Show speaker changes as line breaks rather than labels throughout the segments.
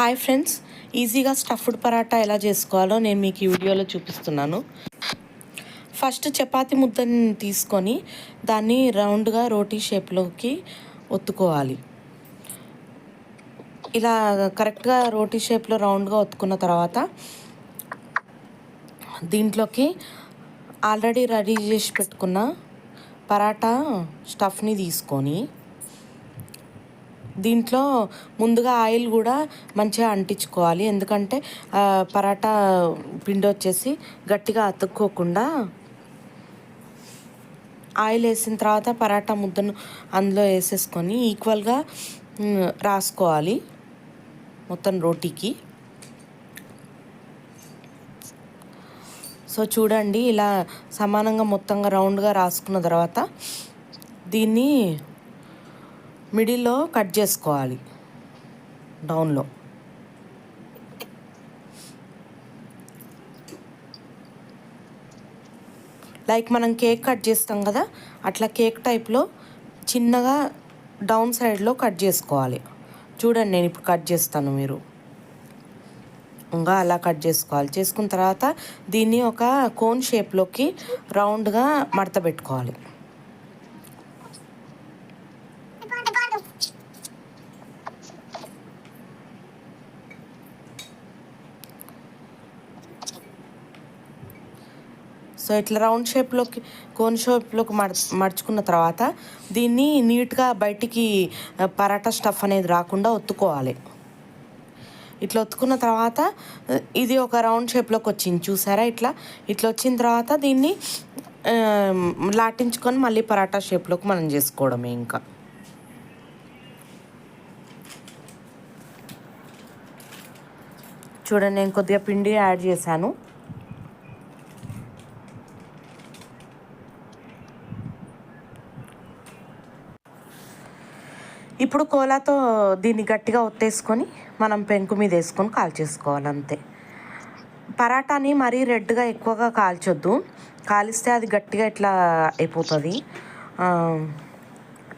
Hi friends, ఈజీగా stuffed paratha ఎలా చేసుకోవాలో నేను మీకు ఈ వీడియోలో చూపిస్తున్నాను. ఫస్ట్ చపాతీ ముద్దని తీసుకొని దాన్ని రౌండ్గా రోటీ షేప్లోకి ఒత్తుకోవాలి. ఇలా కరెక్ట్గా రోటీ షేప్లో రౌండ్గా ఒత్తుకున్న తర్వాత దీంట్లోకి ఆల్రెడీ రెడీ చేసి పెట్టుకున్న పరాటా స్టఫ్ని తీసుకొని దీంట్లో ముందుగా ఆయిల్ కూడా మంచిగా అంటించుకోవాలి. ఎందుకంటే పరాటా పిండి వచ్చేసి గట్టిగా అతుక్కోకుండా ఆయిల్ వేసిన తర్వాత పరాటా ముద్దను అందులో వేసేసుకొని ఈక్వల్గా రాసుకోవాలి మొత్తం రోటీకి. సో చూడండి, ఇలా సమానంగా మొత్తంగా రౌండ్గా రాసుకున్న తర్వాత దీన్ని మిడిల్లో కట్ చేసుకోవాలి డౌన్లో. లైక్ మనం కేక్ కట్ చేస్తాం కదా, అట్లా కేక్ టైప్లో చిన్నగా డౌన్ సైడ్లో కట్ చేసుకోవాలి. చూడండి, నేను ఇప్పుడు కట్ చేస్తాను, మీరు ఇంకా అలా కట్ చేసుకోవాలి. చేసుకున్న తర్వాత దీన్ని ఒక కోన్ షేప్లోకి రౌండ్గా మడత పెట్టుకోవాలి. సో ఇట్లా రౌండ్ షేప్లోకి కోన్ షేప్లోకి మడుచుకున్న తర్వాత దీన్ని నీట్గా బయటికి పరాటా స్టఫ్ అనేది రాకుండా ఒత్తుకోవాలి. ఇట్లా ఒత్తుకున్న తర్వాత ఇది ఒక రౌండ్ షేప్లోకి వచ్చింది, చూసారా? ఇట్లా వచ్చిన తర్వాత దీన్ని లాటించుకొని మళ్ళీ పరాటా షేప్లోకి మనం చేసుకోవడమే. ఇంకా చూడండి, నేను కొద్దిగా పిండి యాడ్ చేశాను. ఇప్పుడు కోలాతో దీన్ని గట్టిగా ఒత్తేసుకొని మనం పెంకు మీద వేసుకొని కాల్చేసుకోవాలి, అంతే. పరాటాని మరీ రెడ్గా ఎక్కువగా కాల్చొద్దు, కాలిస్తే అది గట్టిగా ఇట్లా అయిపోతుంది,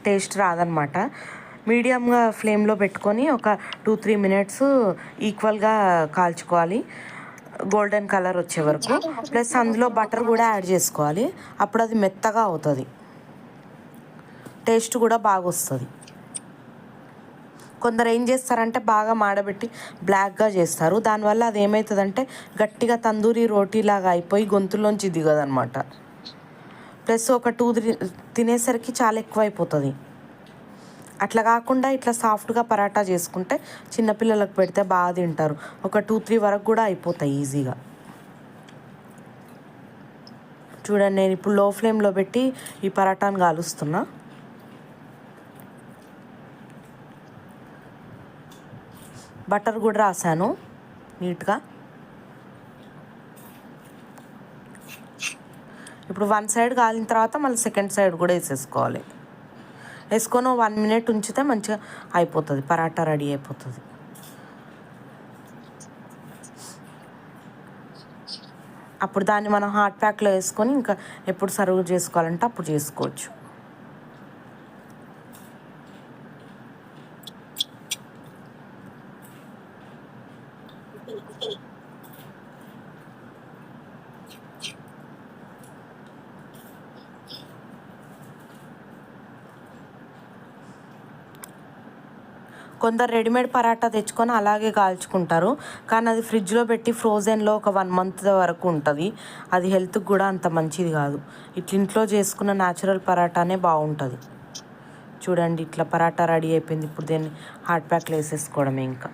టేస్ట్ రాదనమాట. మీడియంగా ఫ్లేమ్లో పెట్టుకొని ఒక 2-3 మినిట్స్ ఈక్వల్గా కాల్చుకోవాలి, గోల్డెన్ కలర్ వచ్చే వరకు. ప్లస్ అందులో బటర్ కూడా యాడ్ చేసుకోవాలి, అప్పుడు అది మెత్తగా అవుతుంది, టేస్ట్ కూడా బాగా వస్తుంది. కొందరు ఏం చేస్తారంటే బాగా మాడబెట్టి బ్లాక్గా చేస్తారు, దానివల్ల అది ఏమవుతుందంటే గట్టిగా తందూరి రోటీలాగా అయిపోయి గొంతులోంచి దిగదనమాట. ప్లస్ ఒక 2 తినేసరికి చాలా ఎక్కువ అయిపోతుంది. అట్లా కాకుండా ఇట్లా సాఫ్ట్గా పరాటా చేసుకుంటే చిన్నపిల్లలకు పెడితే బాగా తింటారు. ఒక 2-3 వరకు కూడా అయిపోతాయి ఈజీగా. చూడండి, నేను ఇప్పుడు లో ఫ్లేమ్లో పెట్టి ఈ పరాటాను కాలుస్తున్నా. బటర్ కూడా రాసాను నీట్గా. ఇప్పుడు 1 సైడ్ కాలిన తర్వాత మళ్ళీ సెకండ్ సైడ్ కూడా వేసేసుకోవాలి. వేసుకొని 1 మినిట్ ఉంచితే మంచిగా అయిపోతుంది, పరాటా రెడీ అయిపోతుంది. అప్పుడు దాన్ని మనం హాట్ ప్యాక్లో వేసుకొని ఇంకా ఎప్పుడు సర్వ్ చేసుకోవాలంటే అప్పుడు చేసుకోవచ్చు. కొందరు రెడీమేడ్ పరాటా తెచ్చుకొని అలాగే కాల్చుకుంటారు, కానీ అది ఫ్రిడ్జ్లో పెట్టి ఫ్రోజన్లో ఒక 1 మంత్ వరకు ఉంటుంది. అది హెల్త్కి కూడా అంత మంచిది కాదు. ఇట్లా ఇంట్లో చేసుకున్న న్యాచురల్ పరాటానే బాగుంటుంది. చూడండి, ఇట్లా పరాటా రెడీ అయిపోయింది. ఇప్పుడు దీన్ని హాట్ ప్యాక్లో వేసేసుకోవడమే ఇంకా.